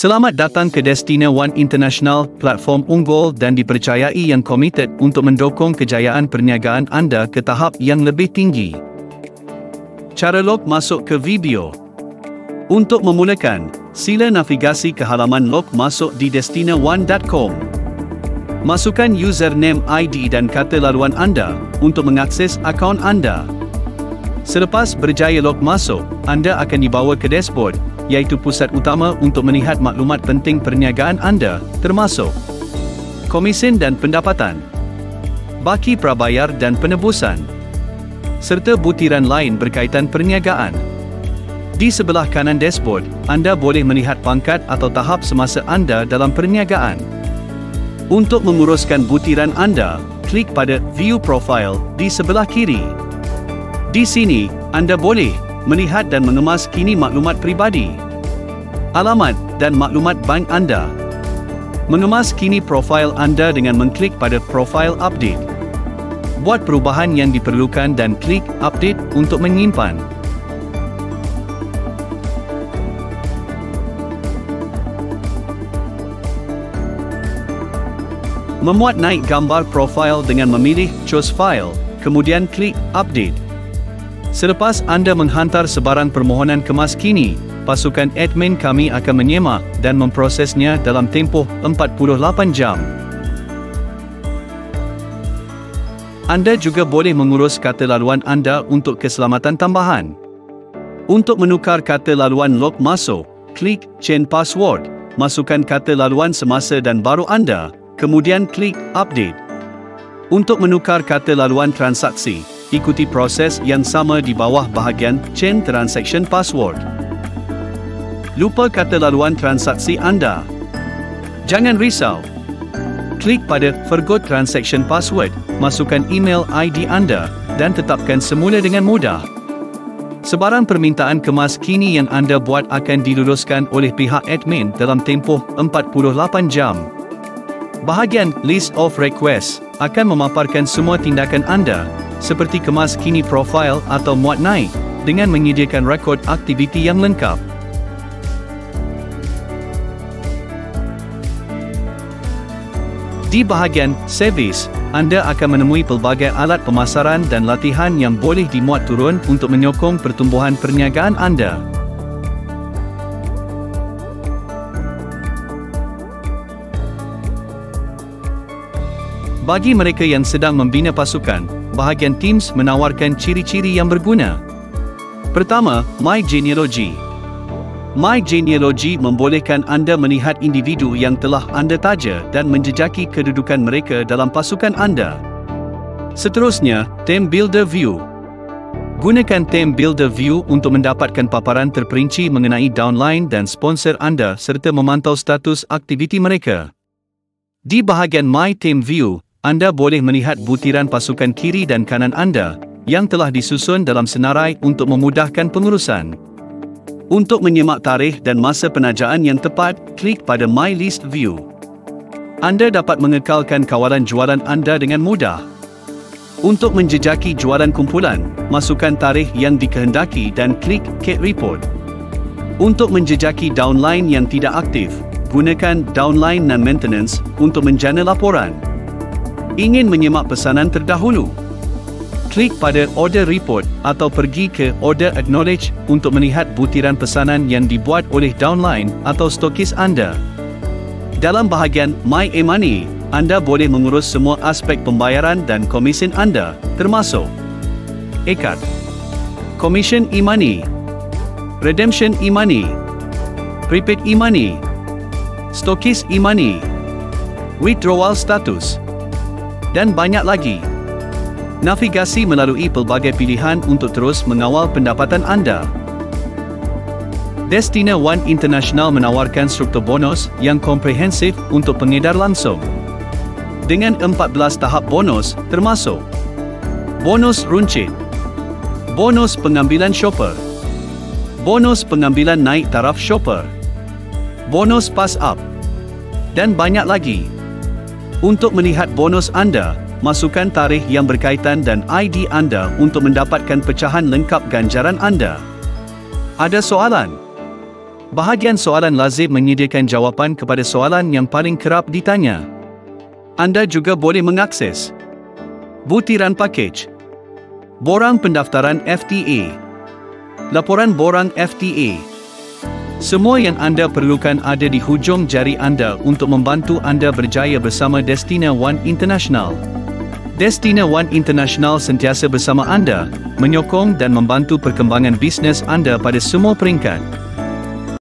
Selamat datang ke Destina One International, platform unggul dan dipercayai yang komited untuk mendukung kejayaan perniagaan anda ke tahap yang lebih tinggi. Cara log masuk ke video. Untuk memulakan, sila navigasi ke halaman log masuk di destinaone.com. Masukkan username, ID dan kata laluan anda untuk mengakses akaun anda. Selepas berjaya log masuk, anda akan dibawa ke dashboard, iaitu pusat utama untuk melihat maklumat penting perniagaan anda, termasuk komisen dan pendapatan, baki prabayar dan penebusan, serta butiran lain berkaitan perniagaan. Di sebelah kanan dashboard, anda boleh melihat pangkat atau tahap semasa anda dalam perniagaan. Untuk menguruskan butiran anda, klik pada View Profile di sebelah kiri. Di sini, anda boleh melihat dan mengemas kini maklumat pribadi, alamat dan maklumat bank anda. Mengemas kini profil anda dengan mengklik pada Profile Update. Buat perubahan yang diperlukan dan klik Update untuk menyimpan. Memuat naik gambar profil dengan memilih Choose File, kemudian klik Update. Selepas anda menghantar sebarang permohonan kemas kini, pasukan admin kami akan menyemak dan memprosesnya dalam tempoh 48 jam. Anda juga boleh mengurus kata laluan anda untuk keselamatan tambahan. Untuk menukar kata laluan log masuk, klik Change Password, masukkan kata laluan semasa dan baru anda, kemudian klik Update. Untuk menukar kata laluan transaksi, ikuti proses yang sama di bawah bahagian Change Transaction Password. Lupa kata laluan transaksi anda? Jangan risau. Klik pada Forgot Transaction Password, masukkan email ID anda, dan tetapkan semula dengan mudah. Sebarang permintaan kemas kini yang anda buat akan diluluskan oleh pihak admin dalam tempoh 48 jam. Bahagian List of Requests akan memaparkan semua tindakan anda, seperti kemas kini profil atau muat naik, dengan menyediakan rekod aktiviti yang lengkap. Di bahagian Service, anda akan menemui pelbagai alat pemasaran dan latihan yang boleh dimuat turun untuk menyokong pertumbuhan perniagaan anda. Bagi mereka yang sedang membina pasukan, bahagian Teams menawarkan ciri-ciri yang berguna. Pertama, My Genealogy. My Genealogy membolehkan anda melihat individu yang telah anda taja dan menjejaki kedudukan mereka dalam pasukan anda. Seterusnya, Team Builder View. Gunakan Team Builder View untuk mendapatkan paparan terperinci mengenai downline dan sponsor anda serta memantau status aktiviti mereka. Di bahagian My Team View, anda boleh melihat butiran pasukan kiri dan kanan anda yang telah disusun dalam senarai untuk memudahkan pengurusan. Untuk menyemak tarikh dan masa penajaan yang tepat, klik pada My List View. Anda dapat mengekalkan kawalan jualan anda dengan mudah. Untuk menjejaki jualan kumpulan, masukkan tarikh yang dikehendaki dan klik Get Report. Untuk menjejaki downline yang tidak aktif, gunakan Downline Non-Maintenance untuk menjana laporan. Ingin menyemak pesanan terdahulu? Klik pada Order Report atau pergi ke Order Acknowledge untuk melihat butiran pesanan yang dibuat oleh downline atau stokis anda. Dalam bahagian My e-Money, anda boleh mengurus semua aspek pembayaran dan komisen anda, termasuk Ekat, Commission e-Money, Redemption e-Money, Prepaid e-Money, Stokis e-Money, Withdrawal Status, dan banyak lagi. Navigasi melalui pelbagai pilihan untuk terus mengawal pendapatan anda. Destina One International menawarkan struktur bonus yang komprehensif untuk pengedar langsung. Dengan 14 tahap bonus, termasuk bonus runcit, bonus pengambilan shopper, bonus pengambilan naik taraf shopper, bonus pass up, dan banyak lagi. Untuk melihat bonus anda, masukkan tarikh yang berkaitan dan ID anda untuk mendapatkan pecahan lengkap ganjaran anda. Ada soalan? Bahagian soalan lazim menyediakan jawapan kepada soalan yang paling kerap ditanya. Anda juga boleh mengakses butiran pakej, borang pendaftaran FTA, laporan borang FTA. Semua yang anda perlukan ada di hujung jari anda untuk membantu anda berjaya bersama Destina One International. Destina One International sentiasa bersama anda, menyokong dan membantu perkembangan bisnes anda pada semua peringkat.